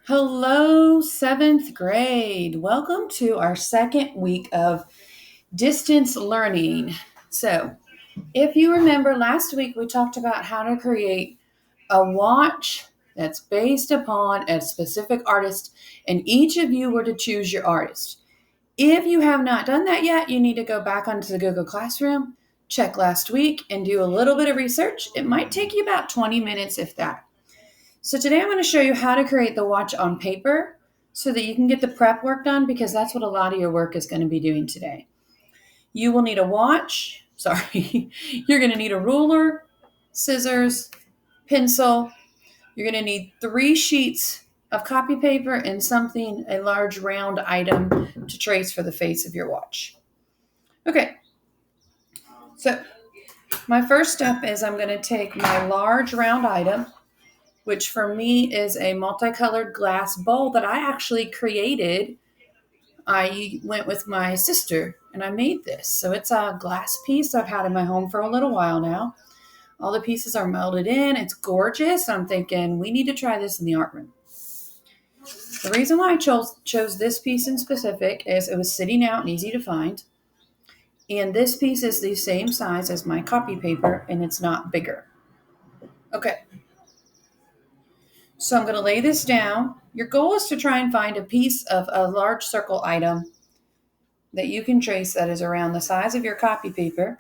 Hello, seventh grade. Welcome to our second week of distance learning. So, if you remember last week, we talked about how to create a watch that's based upon a specific artist, and each of you were to choose your artist. If you have not done that yet, you need to go back onto the Google Classroom, check last week, and do a little bit of research. It might take you about 20 minutes, if that. So today I'm going to show you how to create the watch on paper so that you can get the prep work done because that's what a lot of your work is going to be doing today. You will need a watch. Sorry. You're going to need a ruler, scissors, pencil. You're going to need 3 sheets of copy paper and something, a large round item to trace for the face of your watch. Okay. So my first step is I'm going to take my large round item, which for me is a multicolored glass bowl that I actually created. I went with my sister and I made this. So it's a glass piece I've had in my home for a little while now. All the pieces are melded in. It's gorgeous. I'm thinking we need to try this in the art room. The reason why I chose this piece in specific is it was sitting out and easy to find. And this piece is the same size as my copy paper and it's not bigger. Okay. So I'm going to lay this down. Your goal is to try and find a piece of a large circle item that you can trace that is around the size of your copy paper.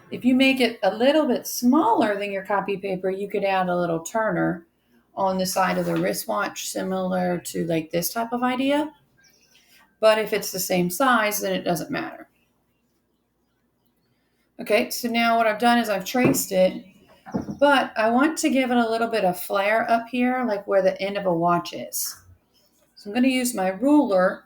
If you make it a little bit smaller than your copy paper, you could add a little turner on the side of the wristwatch, similar to like this type of idea. But if it's the same size, then it doesn't matter. Okay, so now what I've done is I've traced it, but I want to give it a little bit of flair up here, like where the end of a watch is. So I'm going to use my ruler,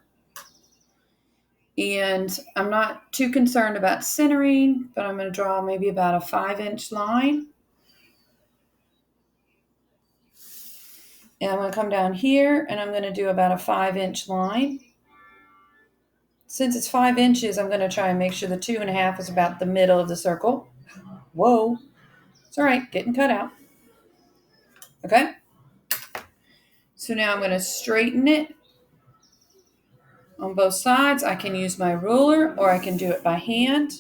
and I'm not too concerned about centering, but I'm going to draw maybe about a 5-inch line. And I'm going to come down here, and I'm going to do about a 5-inch line. Since it's 5 inches, I'm going to try and make sure the 2.5 is about the middle of the circle. Whoa. It's all right, getting cut out. Okay. So now I'm going to straighten it on both sides. I can use my ruler or I can do it by hand.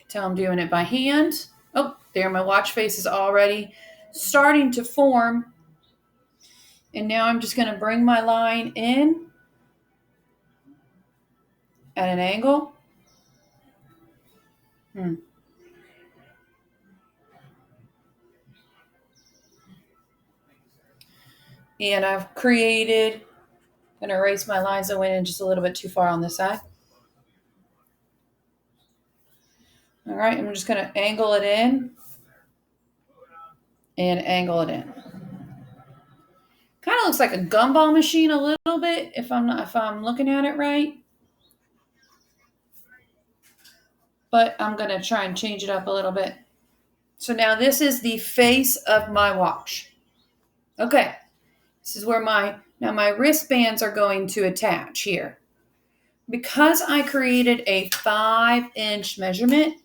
Tell I'm doing it by hand. Oh, there, my watch face is already starting to form. And now I'm just going to bring my line in at an angle. And I've created, I'm going to erase my lines that went in just a little bit too far on this side. All right, I'm just going to angle it in and angle it in. Kind of looks like a gumball machine a little bit if I'm looking at it right. But I'm going to try and change it up a little bit. So now this is the face of my watch. Okay. This is where my wristbands are going to attach here. Because I created a 5-inch measurement,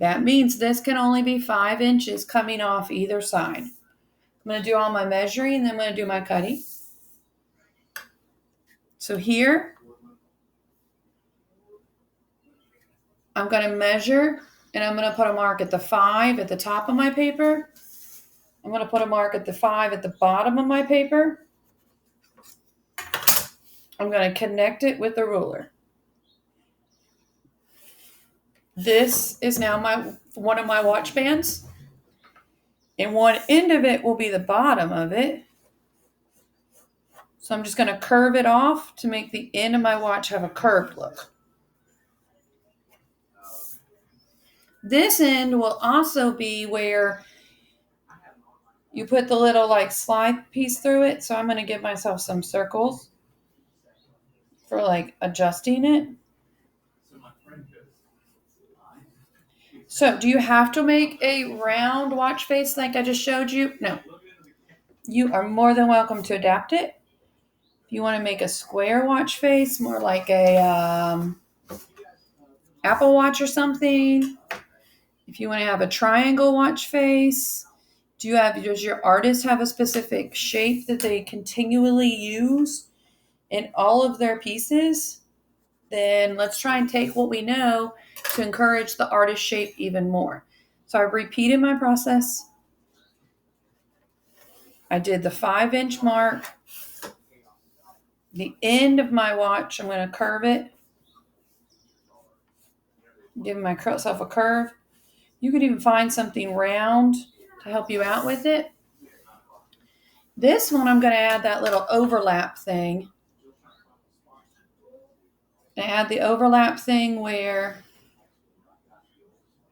that means this can only be 5 inches coming off either side. I'm going to do all my measuring and then I'm going to do my cutting. So here, I'm going to measure and I'm going to put a mark at the 5 at the top of my paper. I'm going to put a mark at the 5 at the bottom of my paper. I'm going to connect it with the ruler. This is now one of my watch bands. And one end of it will be the bottom of it. So I'm just going to curve it off to make the end of my watch have a curved look. This end will also be where you put the little like slide piece through it. So I'm going to give myself some circles for like adjusting it. So do you have to make a round watch face like I just showed you? No. You are more than welcome to adapt it. If you want to make a square watch face, more like a Apple Watch or something. If you want to have a triangle watch face, Does your artist have a specific shape that they continually use in all of their pieces? Then let's try and take what we know to encourage the artist shape even more. So I repeated my process. I did the 5-inch mark. The end of my watch, I'm going to curve it. Give myself a curve. You could even find something round to help you out with it. This one, I'm going to add that little overlap thing. I add the overlap thing where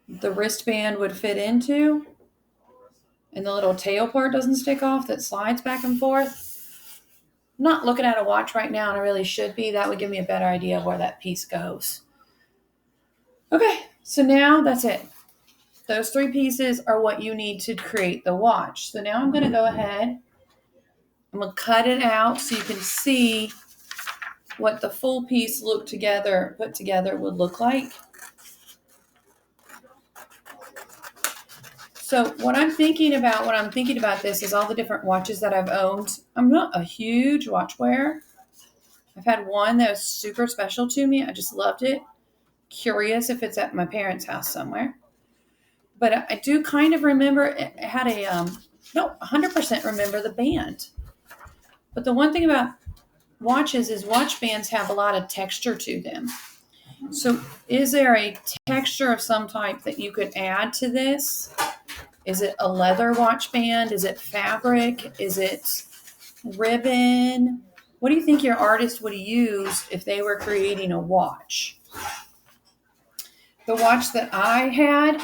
the wristband would fit into, and the little tail part doesn't stick off that slides back and forth. I'm not looking at a watch right now, and I really should be. That would give me a better idea of where that piece goes. Okay, so now that's it. Those 3 pieces are what you need to create the watch. So now I'm going to go ahead. I'm going to cut it out so you can see what the full piece put together would look like. So what I'm thinking about this is all the different watches that I've owned. I'm not a huge watch wearer. I've had one that was super special to me. I just loved it. Curious if it's at my parents' house somewhere. But I do kind of remember it had don't 100% remember the band. But the one thing about watches is watch bands have a lot of texture to them. So is there a texture of some type that you could add to this? Is it a leather watch band? Is it fabric? Is it ribbon? What do you think your artist would use if they were creating a watch? The watch that I had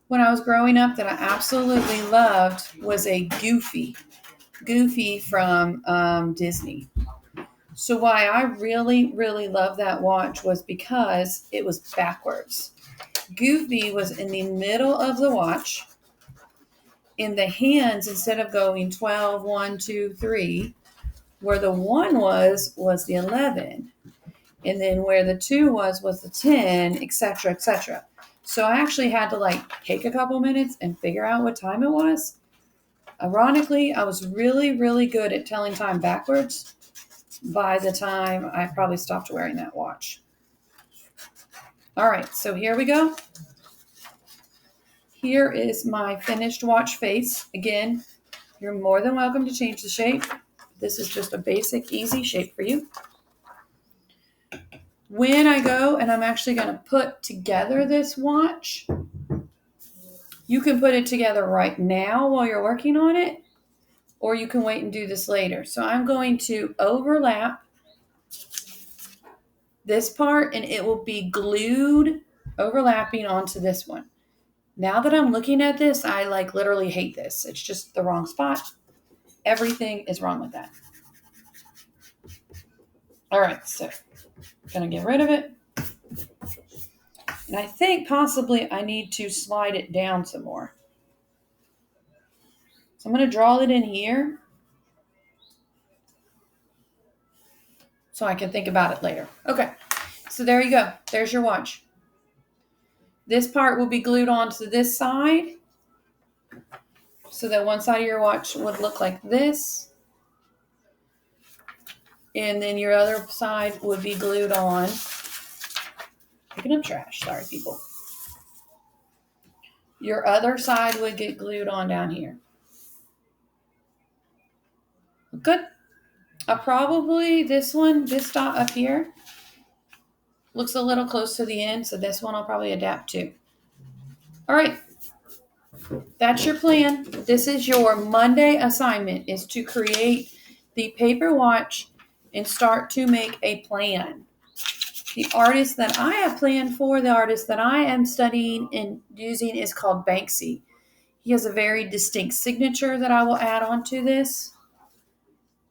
when I was growing up that I absolutely loved was a Goofy from Disney. So why I really, really love that watch was because it was backwards. Goofy was in the middle of the watch. In the hands, instead of going 12, 1, 2, 3, where the 1 was the 11. And then where the 2 was the 10, etc., etc. So I actually had to take a couple minutes and figure out what time it was. Ironically, I was really, really good at telling time backwards by the time I probably stopped wearing that watch. All right, so here we go. Here is my finished watch face. Again, you're more than welcome to change the shape. This is just a basic, easy shape for you. When I go and I'm actually going to put together this watch, you can put it together right now while you're working on it, or you can wait and do this later. So I'm going to overlap this part, and it will be glued, overlapping onto this one. Now that I'm looking at this, I literally hate this. It's just the wrong spot. Everything is wrong with that. All right, so I'm going to get rid of it. And I think possibly I need to slide it down some more. So I'm going to draw it in here so I can think about it later. Okay, so there you go. There's your watch. This part will be glued onto this side. So that one side of your watch would look like this. And then your other side would be glued on. Picking up trash. Sorry, people. Your other side would get glued on down here. Good. Probably this dot up here looks a little close to the end, so this one I'll probably adapt to. All right. That's your plan. This is your Monday assignment, is to create the paper watch and start to make a plan. The artist that I have planned for, the artist that I am studying and using is called Banksy. He has a very distinct signature that I will add onto this.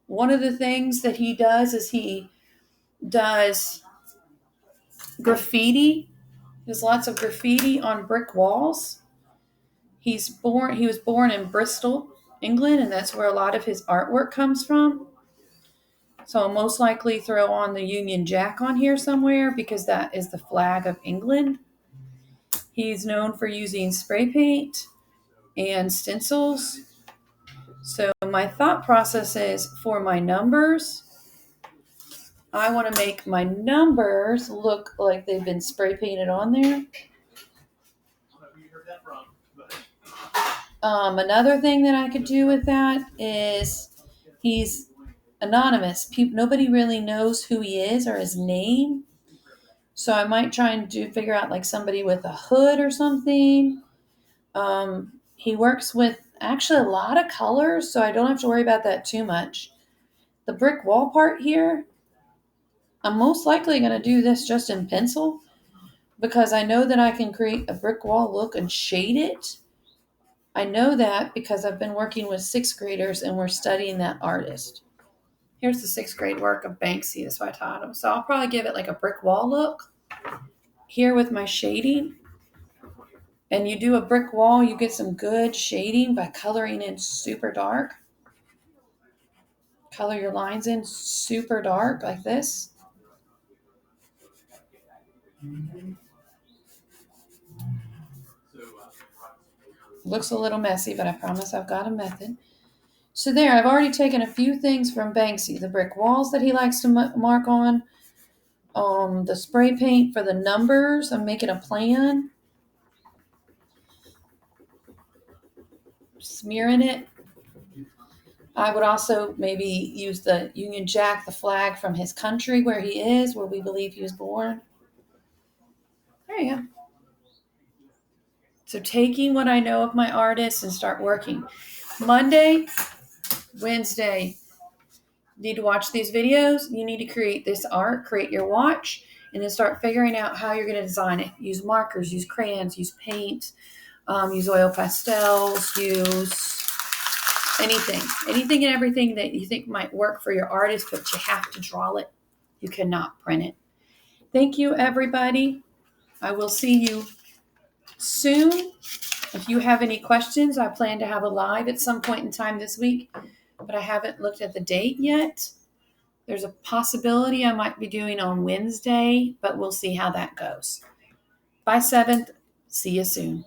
One of the things that he does is he does graffiti. There's lots of graffiti on brick walls. He was born in Bristol, England, and that's where a lot of his artwork comes from. So I'll most likely throw on the Union Jack on here somewhere because that is the flag of England. He's known for using spray paint and stencils. So my thought process is for my numbers, I want to make my numbers look like they've been spray painted on there. Another thing that I could do with that is he's anonymous. Nobody really knows who he is or his name. So I might try and figure out like somebody with a hood or something. He works with actually a lot of colors, so I don't have to worry about that too much. The brick wall part here, I'm most likely going to do this just in pencil because I know that I can create a brick wall look and shade it. I know that because I've been working with sixth graders and we're studying that artist. Here's the sixth grade work of Banksy. That's what I taught him. So I'll probably give it like a brick wall look here with my shading. And you do a brick wall, you get some good shading by coloring in super dark. Color your lines in super dark like this. Looks a little messy, but I promise I've got a method. So there, I've already taken a few things from Banksy. The brick walls that he likes to mark on. The spray paint for the numbers. I'm making a plan. Smearing it. I would also maybe use the Union Jack, the flag from his country where he is, where we believe he was born. There you go. So taking what I know of my artists and start working. Monday, Wednesday, need to watch these videos. You need to create this art, create your watch, and then start figuring out how you're going to design it. Use markers, use crayons, use paint, use oil pastels, use anything and everything that you think might work for your artist, but you have to draw it. You cannot print it. Thank you, everybody. I will see you soon. If you have any questions, I plan to have a live at some point in time this week, but I haven't looked at the date yet. There's a possibility I might be doing on Wednesday, but we'll see how that goes. By 7th, see you soon.